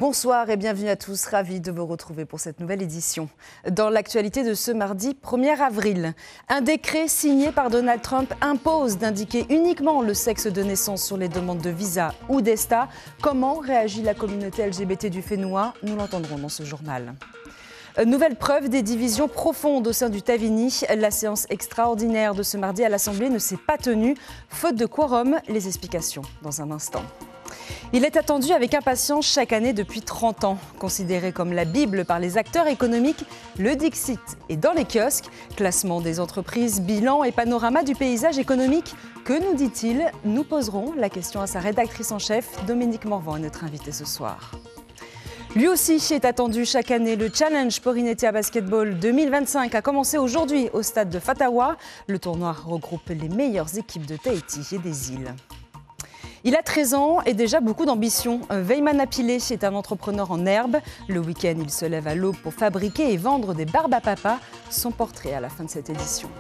Bonsoir et bienvenue à tous, ravis de vous retrouver pour cette nouvelle édition. Dans l'actualité de ce mardi 1er avril, un décret signé par Donald Trump impose d'indiquer uniquement le sexe de naissance sur les demandes de visa ou d'ESTA. Comment réagit la communauté LGBT du Fénois? Nous l'entendrons dans ce journal. Nouvelle preuve des divisions profondes au sein du Tavini. La séance extraordinaire de ce mardi à l'Assemblée ne s'est pas tenue, faute de quorum. Les explications dans un instant. Il est attendu avec impatience chaque année depuis 30 ans. Considéré comme la Bible par les acteurs économiques, le Dixit est dans les kiosques. Classement des entreprises, bilan et panorama du paysage économique. Que nous dit-il? Nous poserons la question à sa rédactrice en chef, Dominique Morvan, est notre invitée ce soir. Lui aussi est attendu chaque année. Le Challenge Porinetia Basketball 2025 a commencé aujourd'hui au stade de Fatawa. Le tournoi regroupe les meilleures équipes de Tahiti et des îles. Il a 13 ans et déjà beaucoup d'ambition. Veyman Apilé est un entrepreneur en herbe. Le week-end, il se lève à l'aube pour fabriquer et vendre des barbes à papa. Son portrait à la fin de cette édition.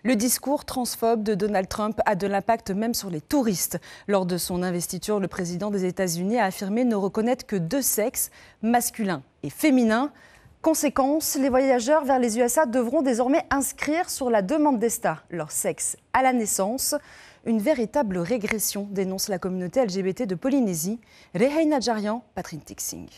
Le discours transphobe de Donald Trump a de l'impact même sur les touristes. Lors de son investiture, le président des États-Unis a affirmé ne reconnaître que deux sexes, masculin et féminin. Conséquence, les voyageurs vers les USA devront désormais inscrire sur la demande d'ESTA leur sexe à la naissance. Une véritable régression, dénonce la communauté LGBT de Polynésie. Reheina Djarian, Patrick Tixing.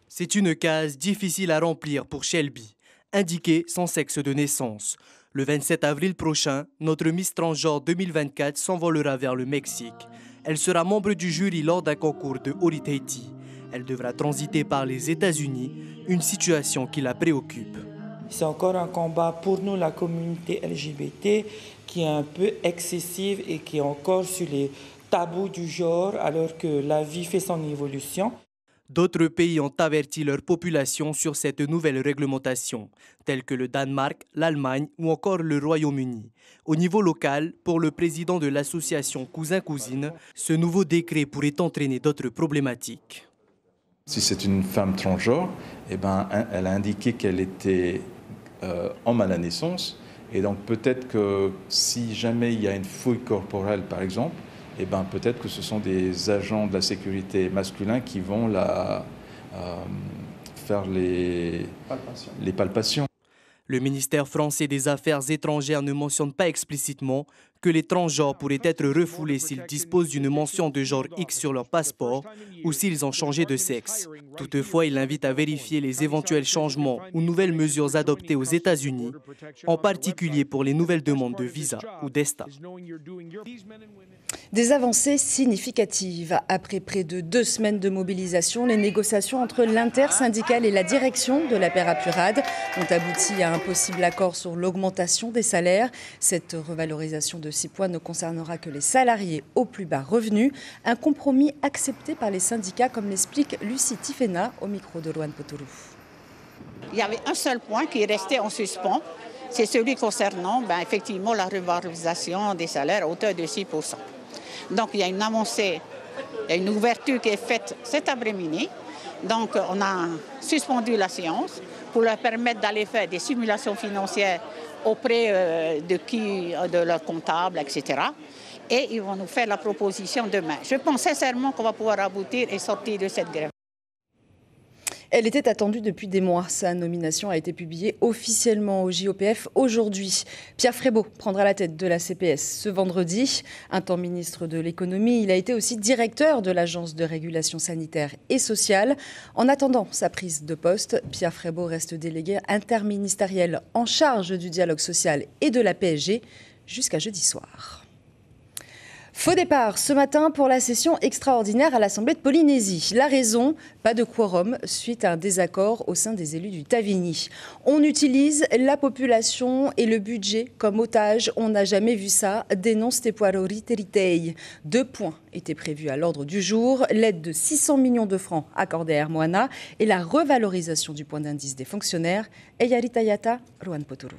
C'est une case difficile à remplir pour Shelby. Indiquer son sexe de naissance. Le 27 avril prochain, notre Miss Transgenre 2024 s'envolera vers le Mexique. Elle sera membre du jury lors d'un concours de Ori Tahiti. Elle devra transiter par les États-Unis, une situation qui la préoccupe. C'est encore un combat pour nous, la communauté LGBT, qui est un peu excessive et qui est encore sur les tabous du genre, alors que la vie fait son évolution. D'autres pays ont averti leur population sur cette nouvelle réglementation, tels que le Danemark, l'Allemagne ou encore le Royaume-Uni. Au niveau local, pour le président de l'association Cousin-Cousine, ce nouveau décret pourrait entraîner d'autres problématiques. Si c'est une femme transgenre, elle a indiqué qu'elle était homme à la naissance. Et donc peut-être que si jamais il y a une fouille corporelle, par exemple, peut-être que ce sont des agents de la sécurité masculins qui vont faire les palpations. Le ministère français des Affaires étrangères ne mentionne pas explicitement que les transgenres pourraient être refoulés s'ils disposent d'une mention de genre X sur leur passeport ou s'ils ont changé de sexe. Toutefois, il invite à vérifier les éventuels changements ou nouvelles mesures adoptées aux États-Unis, en particulier pour les nouvelles demandes de visa ou d'ESTA. Des avancées significatives. Après près de 2 semaines de mobilisation, les négociations entre l'intersyndicale et la direction de la Pérapurade ont abouti à un possible accord sur l'augmentation des salaires. Cette revalorisation de 6 points ne concernera que les salariés aux plus bas revenus. Un compromis accepté par les syndicats, comme l'explique Lucie Tifena au micro de Loane Potourou. Il y avait un seul point qui est resté en suspens. C'est celui concernant effectivement la revalorisation des salaires à hauteur de 6%. Donc il y a une avancée, il y a une ouverture qui est faite cet après-midi. Donc on a suspendu la séance pour leur permettre d'aller faire des simulations financières auprès de leur comptable, etc. Et ils vont nous faire la proposition demain. Je pense sincèrement qu'on va pouvoir aboutir et sortir de cette grève. Elle était attendue depuis des mois. Sa nomination a été publiée officiellement au JOPF aujourd'hui. Pierre Frébault prendra la tête de la CPS ce vendredi. Un temps ministre de l'économie, il a été aussi directeur de l'Agence de régulation sanitaire et sociale. En attendant sa prise de poste, Pierre Frébault reste délégué interministériel en charge du dialogue social et de la PSG jusqu'à jeudi soir. Faux départ ce matin pour la session extraordinaire à l'Assemblée de Polynésie. La raison, pas de quorum suite à un désaccord au sein des élus du Tavini. On utilise la population et le budget comme otage. On n'a jamais vu ça, dénonce Tepuarori Teritei. 2 points étaient prévus à l'ordre du jour. L'aide de 600 millions de francs accordée à Air Moana et la revalorisation du point d'indice des fonctionnaires. Eyari Tayata, Rohan Potourou.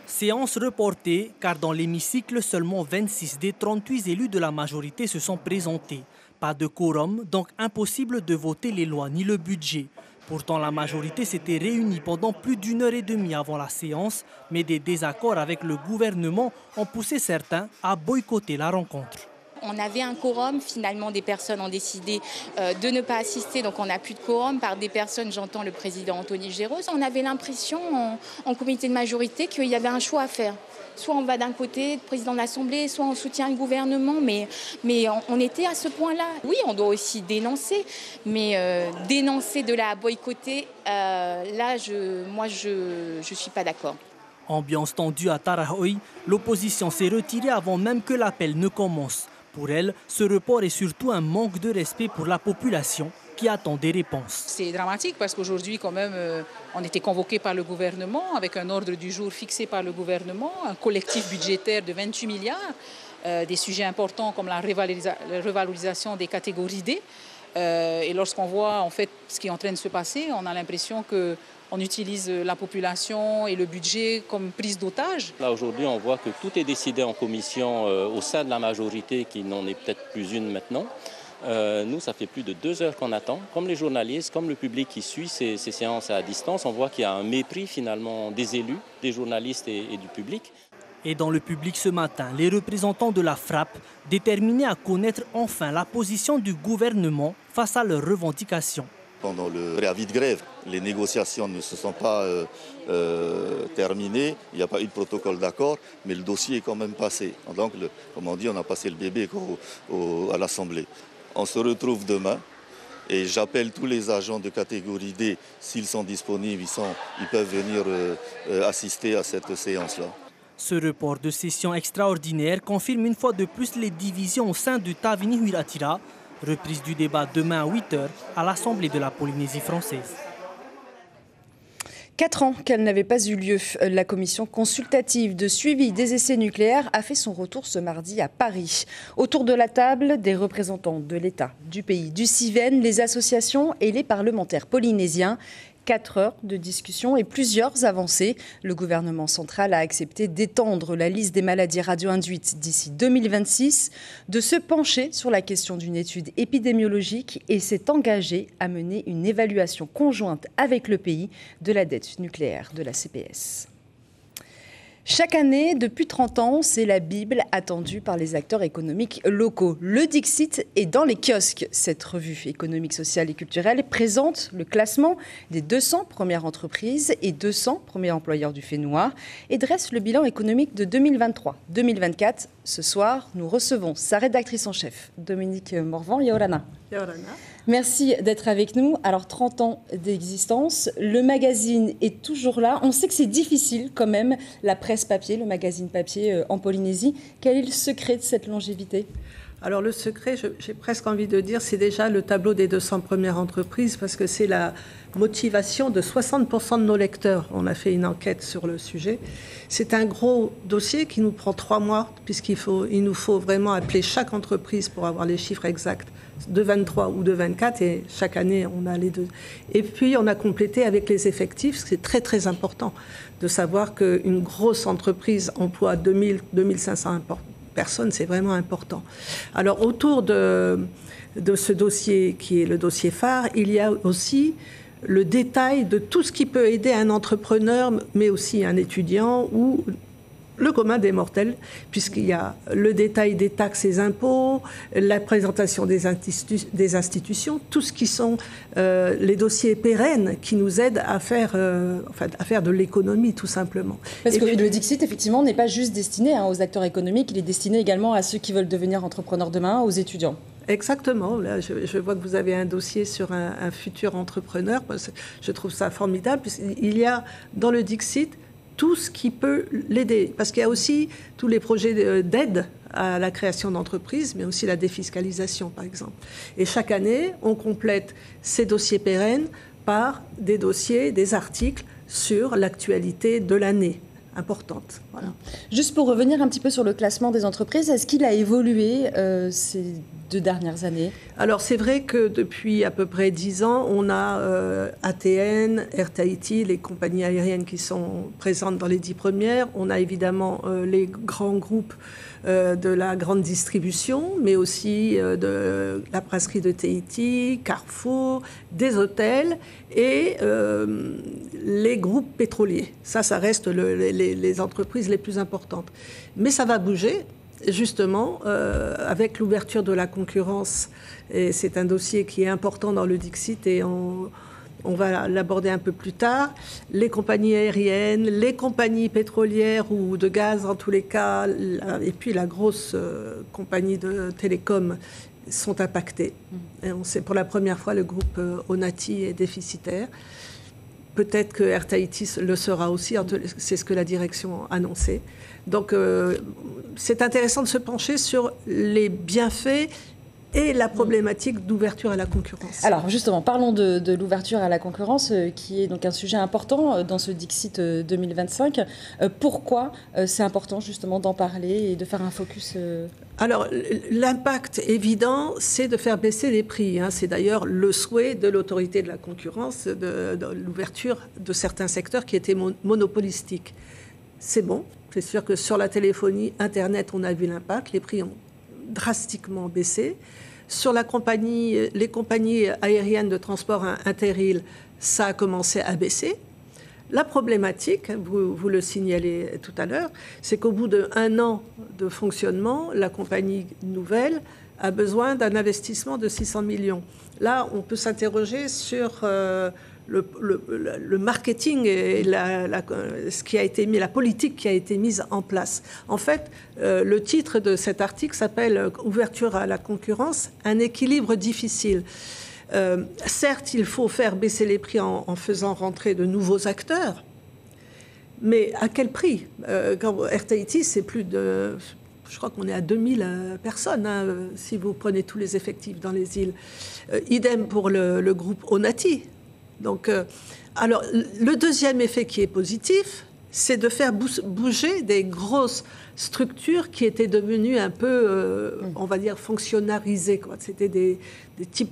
Séance reportée car dans l'hémicycle, seulement 26 des 38 élus de la majorité se sont présentés. Pas de quorum, donc impossible de voter les lois ni le budget. Pourtant, la majorité s'était réunie pendant plus d'une heure et demie avant la séance, mais des désaccords avec le gouvernement ont poussé certains à boycotter la rencontre. On avait un quorum, finalement des personnes ont décidé de ne pas assister, donc on n'a plus de quorum par des personnes, j'entends le président Anthony Géros. On avait l'impression en comité de majorité qu'il y avait un choix à faire. Soit on va d'un côté, le président de l'Assemblée, soit on soutient le gouvernement, mais on était à ce point-là. Oui, on doit aussi dénoncer, mais dénoncer de là à boycotter, là, moi, je suis pas d'accord. Ambiance tendue à Tarahoy, l'opposition s'est retirée avant même que l'appel ne commence. Pour elle, ce report est surtout un manque de respect pour la population qui attend des réponses. C'est dramatique parce qu'aujourd'hui, quand même, on était convoqué par le gouvernement avec un ordre du jour fixé par le gouvernement, un collectif budgétaire de 28 milliards, des sujets importants comme la revalorisation des catégories D. Et lorsqu'on voit en fait ce qui est en train de se passer, on a l'impression qu'on utilise la population et le budget comme prise d'otage. Là aujourd'hui, on voit que tout est décidé en commission au sein de la majorité, qui n'en est peut-être plus une maintenant. Nous, ça fait plus de 2 heures qu'on attend. Comme les journalistes, comme le public qui suit ces séances à distance, on voit qu'il y a un mépris finalement des élus, des journalistes et du public. Et dans le public ce matin, les représentants de la FRAPP, déterminés à connaître enfin la position du gouvernement face à leurs revendications. Pendant le préavis de grève, les négociations ne se sont pas terminées, il n'y a pas eu de protocole d'accord, mais le dossier est quand même passé. Donc, comme on dit, on a passé le bébé à l'Assemblée. On se retrouve demain et j'appelle tous les agents de catégorie D, s'ils sont disponibles, ils peuvent venir assister à cette séance-là. Ce report de session extraordinaire confirme une fois de plus les divisions au sein du Tavini Huiratira. Reprise du débat demain à 8h à l'Assemblée de la Polynésie française. 4 ans qu'elle n'avait pas eu lieu. La commission consultative de suivi des essais nucléaires a fait son retour ce mardi à Paris. Autour de la table, des représentants de l'État, du pays, du CIVEN, les associations et les parlementaires polynésiens. 4 heures de discussion et plusieurs avancées. Le gouvernement central a accepté d'étendre la liste des maladies radio-induites d'ici 2026, de se pencher sur la question d'une étude épidémiologique et s'est engagé à mener une évaluation conjointe avec le pays de la dette nucléaire de la CPS. Chaque année, depuis 30 ans, c'est la Bible attendue par les acteurs économiques locaux. Le Dixit est dans les kiosques. Cette revue économique, sociale et culturelle présente le classement des 200 premières entreprises et 200 premiers employeurs du Fénois et dresse le bilan économique de 2023-2024. Ce soir, nous recevons sa rédactrice en chef, Dominique Morvan. Yorana. Merci d'être avec nous. Alors, 30 ans d'existence, le magazine est toujours là. On sait que c'est difficile quand même, la presse papier, le magazine papier en Polynésie. Quel est le secret de cette longévité ? Alors le secret, j'ai presque envie de dire, c'est déjà le tableau des 200 premières entreprises parce que c'est la motivation de 60% de nos lecteurs. On a fait une enquête sur le sujet. C'est un gros dossier qui nous prend 3 mois puisqu'il nous faut vraiment appeler chaque entreprise pour avoir les chiffres exacts de 23 ou de 24 et chaque année on a les deux. Et puis on a complété avec les effectifs, c'est très très important de savoir qu'une grosse entreprise emploie 2500 personnes, c'est vraiment important. Alors autour de ce dossier qui est le dossier phare, il y a aussi le détail de tout ce qui peut aider un entrepreneur, mais aussi un étudiant ou le commun des mortels, puisqu'il y a le détail des taxes et impôts, la présentation des institutions, tout ce qui sont les dossiers pérennes qui nous aident à faire de l'économie, tout simplement. Parce que le Dixit, effectivement, n'est pas juste destiné aux acteurs économiques, il est destiné également à ceux qui veulent devenir entrepreneurs demain, aux étudiants. Exactement. Là, je vois que vous avez un dossier sur un futur entrepreneur. Je trouve ça formidable, puisqu'il y a dans le Dixit tout ce qui peut l'aider. Parce qu'il y a aussi tous les projets d'aide à la création d'entreprises, mais aussi la défiscalisation, par exemple. Et chaque année, on complète ces dossiers pérennes par des dossiers, des articles sur l'actualité de l'année importante. Voilà. Juste pour revenir un petit peu sur le classement des entreprises, est-ce qu'il a évolué ces 2 dernières années? Alors c'est vrai que depuis à peu près 10 ans, on a ATN, Air Tahiti, les compagnies aériennes qui sont présentes dans les 10 premières. On a évidemment les grands groupes de la grande distribution, mais aussi de la brasserie de Tahiti, Carrefour, des hôtels et les groupes pétroliers. Ça reste les entreprises les plus importantes. Mais ça va bouger, justement, avec l'ouverture de la concurrence. Et c'est un dossier qui est important dans le Dixit et on va l'aborder un peu plus tard. Les compagnies aériennes, les compagnies pétrolières ou de gaz en tous les cas, et puis la grosse compagnie de télécom sont impactées. Et on sait pour la première fois le groupe Onati est déficitaire. Peut-être que Air Tahiti le sera aussi, c'est ce que la direction a annoncé. Donc c'est intéressant de se pencher sur les bienfaits et la problématique d'ouverture à la concurrence. Alors justement, parlons de l'ouverture à la concurrence, qui est donc un sujet important dans ce Dixit 2025. Pourquoi c'est important justement d'en parler et de faire un focus Alors l'impact évident, c'est de faire baisser les prix. C'est d'ailleurs le souhait de l'autorité de la concurrence, de l'ouverture de certains secteurs qui étaient monopolistiques. C'est bon, c'est sûr que sur la téléphonie, Internet, on a vu l'impact, les prix ont drastiquement baissé. Sur les compagnies aériennes de transport inter-îles, ça a commencé à baisser. La problématique, vous le signalez tout à l'heure, c'est qu'au bout d'1 an de fonctionnement, la compagnie nouvelle a besoin d'un investissement de 600 millions. Là, on peut s'interroger sur le marketing et ce qui a été mis, la politique qui a été mise en place. En fait, le titre de cet article s'appelle « Ouverture à la concurrence, un équilibre difficile ». Certes, il faut faire baisser les prix en faisant rentrer de nouveaux acteurs, mais à quel prix? Quand Air Tahiti, c'est plus de... Je crois qu'on est à 2000 personnes, si vous prenez tous les effectifs dans les îles. Idem pour le groupe Onati. Donc, alors, le deuxième effet qui est positif, c'est de faire bouger des grosses structures qui étaient devenues un peu, on va dire, fonctionnalisées, quoi. C'était des types...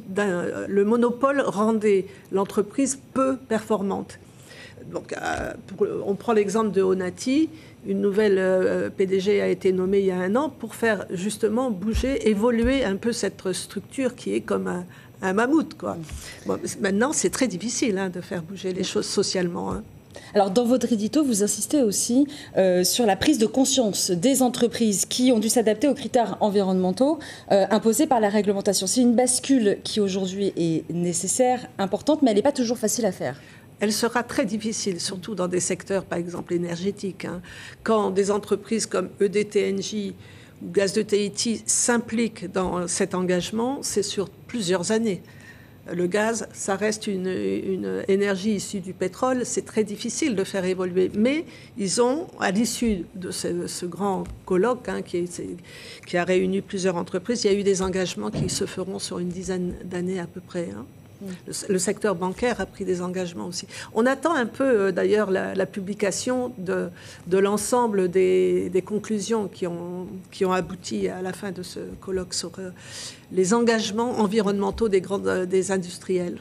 Le monopole rendait l'entreprise peu performante. Donc, on prend l'exemple de Onati. Une nouvelle PDG a été nommée il y a 1 an pour faire justement bouger, évoluer un peu cette structure qui est comme un mammouth, quoi. Bon, maintenant, c'est très difficile de faire bouger les choses socialement. Alors, dans votre édito, vous insistez aussi sur la prise de conscience des entreprises qui ont dû s'adapter aux critères environnementaux imposés par la réglementation. C'est une bascule qui, aujourd'hui, est nécessaire, importante, mais elle n'est pas toujours facile à faire. Elle sera très difficile, surtout dans des secteurs, par exemple, énergétiques. Quand des entreprises comme EDTNJ ou Gaz de Tahiti s'impliquent dans cet engagement, c'est sur plusieurs années. Le gaz, ça reste une énergie issue du pétrole. C'est très difficile de faire évoluer. Mais ils ont, à l'issue de ce grand colloque qui a réuni plusieurs entreprises, il y a eu des engagements qui se feront sur une dizaine d'années à peu près. Le secteur bancaire a pris des engagements aussi. On attend un peu, d'ailleurs, la publication de l'ensemble des conclusions qui ont abouti à la fin de ce colloque sur les engagements environnementaux des industriels.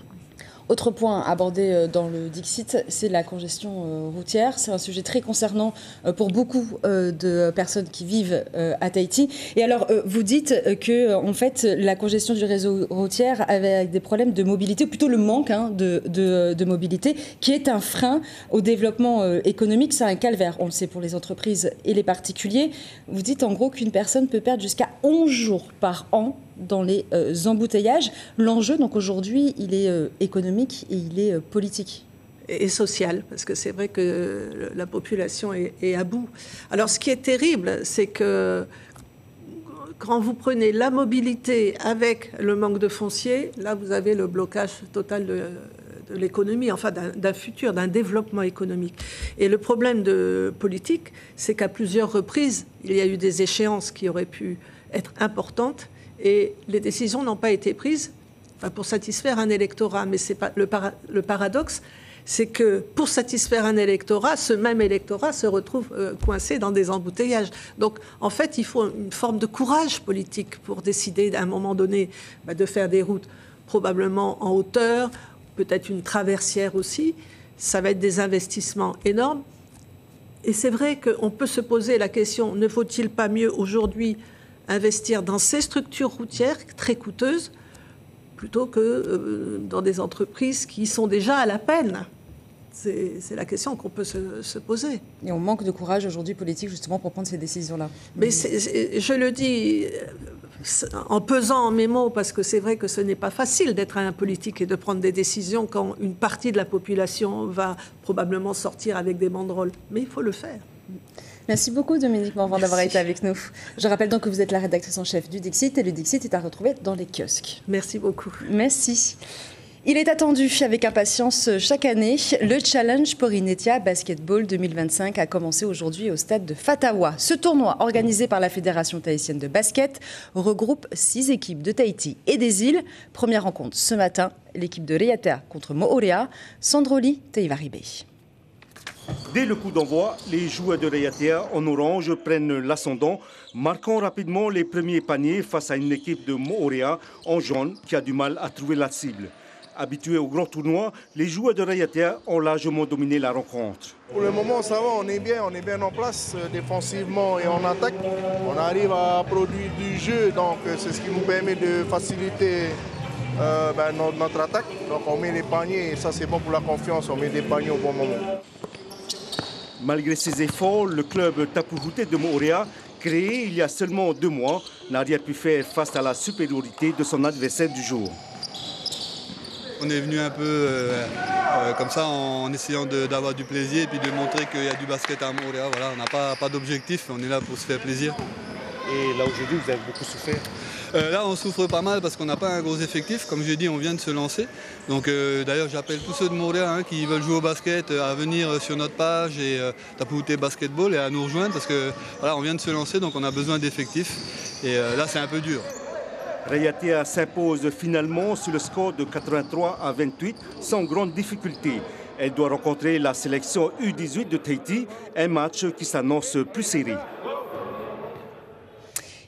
Autre point abordé dans le Dixit, c'est la congestion routière. C'est un sujet très concernant pour beaucoup de personnes qui vivent à Tahiti. Et alors, vous dites que, en fait, la congestion du réseau routier avait des problèmes de mobilité, ou plutôt le manque de mobilité, qui est un frein au développement économique. C'est un calvaire, on le sait, pour les entreprises et les particuliers. Vous dites en gros qu'une personne peut perdre jusqu'à 11 jours par an dans les embouteillages. L'enjeu, donc aujourd'hui, il est économique et il est politique. Et social, parce que c'est vrai que la population est à bout. Alors, ce qui est terrible, c'est que quand vous prenez la mobilité avec le manque de foncier, là, vous avez le blocage total de l'économie, enfin d'un futur, d'un développement économique. Et le problème de politique, c'est qu'à plusieurs reprises, il y a eu des échéances qui auraient pu être importantes, et les décisions n'ont pas été prises pour satisfaire un électorat. Mais c'est pas le paradoxe, c'est que pour satisfaire un électorat, ce même électorat se retrouve coincé dans des embouteillages. Donc, en fait, il faut une forme de courage politique pour décider à un moment donné de faire des routes probablement en hauteur, peut-être une traversière aussi. Ça va être des investissements énormes. Et c'est vrai qu'on peut se poser la question, ne faut-il pas mieux aujourd'hui investir dans ces structures routières très coûteuses plutôt que dans des entreprises qui sont déjà à la peine? C'est la question qu'on peut se poser. Et on manque de courage aujourd'hui politique justement pour prendre ces décisions-là. Mais je le dis en pesant mes mots, parce que c'est vrai que ce n'est pas facile d'être un politique et de prendre des décisions quand une partie de la population va probablement sortir avec des banderoles. Mais il faut le faire. Merci beaucoup Dominique Morvan d'avoir été avec nous. Je rappelle donc que vous êtes la rédactrice en chef du Dixit et le Dixit est à retrouver dans les kiosques. Merci beaucoup. Merci. Il est attendu avec impatience chaque année. Le Challenge Porinetia Basketball 2025 a commencé aujourd'hui au stade de Fatawa. Ce tournoi, organisé par la Fédération tahitienne de basket, regroupe 6 équipes de Tahiti et des îles. Première rencontre ce matin, l'équipe de Raiatea contre Moorea, Sandroli Teivaribé. Dès le coup d'envoi, les joueurs de Raiatea en orange prennent l'ascendant, marquant rapidement les premiers paniers face à une équipe de Moorea en jaune qui a du mal à trouver la cible. Habitués au grand tournoi, les joueurs de Raiatea ont largement dominé la rencontre. Pour le moment, ça va, on est bien en place défensivement et en attaque. On arrive à produire du jeu, donc c'est ce qui nous permet de faciliter notre attaque. Donc on met les paniers et ça c'est bon pour la confiance, on met des paniers au bon moment. Malgré ses efforts, le club Tapuhute de Moorea, créé il y a seulement 2 mois, n'a rien pu faire face à la supériorité de son adversaire du jour. On est venu un peu comme ça en essayant d'avoir du plaisir et puis de montrer qu'il y a du basket à Moorea. Voilà, on n'a pas d'objectif, on est là pour se faire plaisir. Et là aujourd'hui vous avez beaucoup souffert? Là on souffre pas mal parce qu'on n'a pas un gros effectif. Comme je l'ai dit, on vient de se lancer. Donc d'ailleurs j'appelle tous ceux de Moorea qui veulent jouer au basket à venir sur notre page et Tapuhute Basketball et à nous rejoindre parce que voilà, on vient de se lancer donc on a besoin d'effectifs et là c'est un peu dur. Raiatea s'impose finalement sur le score de 83 à 28 sans grande difficulté. Elle doit rencontrer la sélection U18 de Tahiti, un match qui s'annonce plus serré.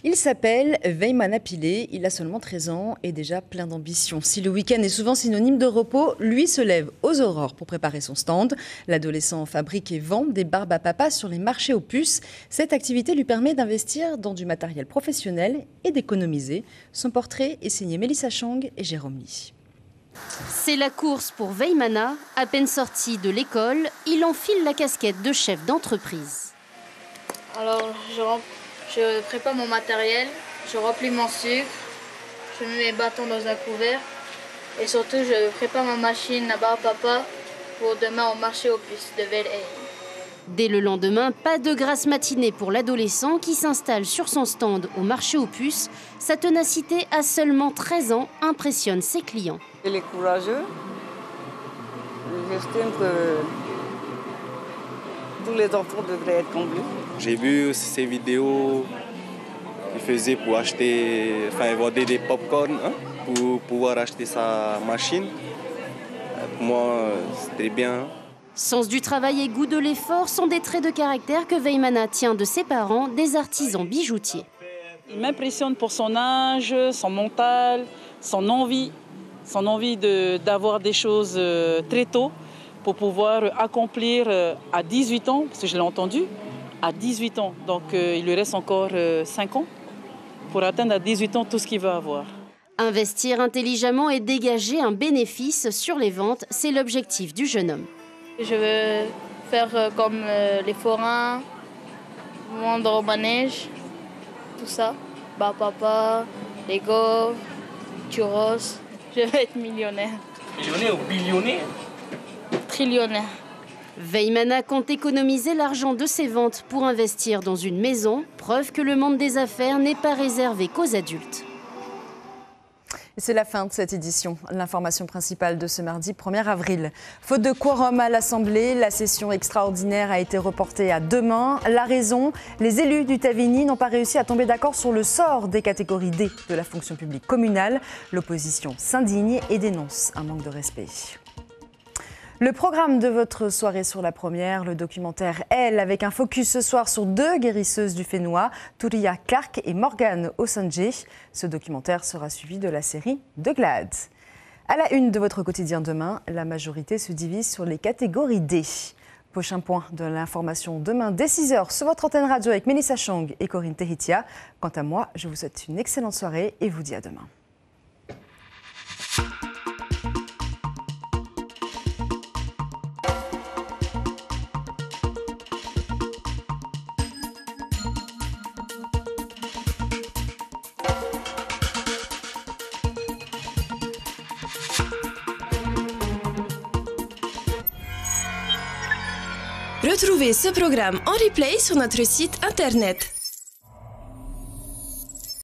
Il s'appelle Veimana Pillay, il a seulement 13 ans et déjà plein d'ambition. Si le week-end est souvent synonyme de repos, lui se lève aux aurores pour préparer son stand. L'adolescent fabrique et vend des barbes à papa sur les marchés aux puces. Cette activité lui permet d'investir dans du matériel professionnel et d'économiser. Son portrait est signé Mélissa Chang et Jérôme Lee. C'est la course pour Veimana. À peine sorti de l'école, il enfile la casquette de chef d'entreprise. Alors, je prépare mon matériel, je remplis mon sucre, je mets mes bâtons dans un couvert et surtout je prépare ma machine à barbe papa pour demain au marché aux puces de Bel-Air. Dès le lendemain, pas de grasse matinée pour l'adolescent qui s'installe sur son stand au marché aux puces. Sa ténacité à seulement 13 ans impressionne ses clients. Il est courageux. J'estime que tous les enfants devraient être comme lui. J'ai vu ces vidéos qu'il faisait pour acheter, il vendait des pop-corn pour pouvoir acheter sa machine. Pour moi, c'était bien. Sens du travail et goût de l'effort sont des traits de caractère que Veimana tient de ses parents, des artisans bijoutiers. Il m'impressionne pour son âge, son mental, son envie d'avoir des choses très tôt pour pouvoir accomplir à 18 ans, parce que je l'ai entendu, à 18 ans. Donc il lui reste encore 5 ans pour atteindre à 18 ans tout ce qu'il veut avoir. Investir intelligemment et dégager un bénéfice sur les ventes, c'est l'objectif du jeune homme. Je veux faire comme les forains, vendre au manège, tout ça. Papa, Lego, churros. Je veux être millionnaire. Millionnaire ou billionnaire? Trillionnaire. Veimana compte économiser l'argent de ses ventes pour investir dans une maison, preuve que le monde des affaires n'est pas réservé qu'aux adultes. C'est la fin de cette édition. L'information principale de ce mardi 1er avril. Faute de quorum à l'Assemblée, la session extraordinaire a été reportée à demain. La raison, les élus du Tavini n'ont pas réussi à tomber d'accord sur le sort des catégories D de la fonction publique communale. L'opposition s'indigne et dénonce un manque de respect. Le programme de votre soirée sur la première, le documentaire Elle, avec un focus ce soir sur 2 guérisseuses du Fénois, Touria Clark et Morgane Osandje. Ce documentaire sera suivi de la série De Glad. À la une de votre quotidien demain, la majorité se divise sur les catégories D. Prochain point de l'information demain dès 6h sur votre antenne radio avec Mélissa Chang et Corinne Territia. Quant à moi, je vous souhaite une excellente soirée et vous dis à demain. Retrouvez ce programme en replay sur notre site internet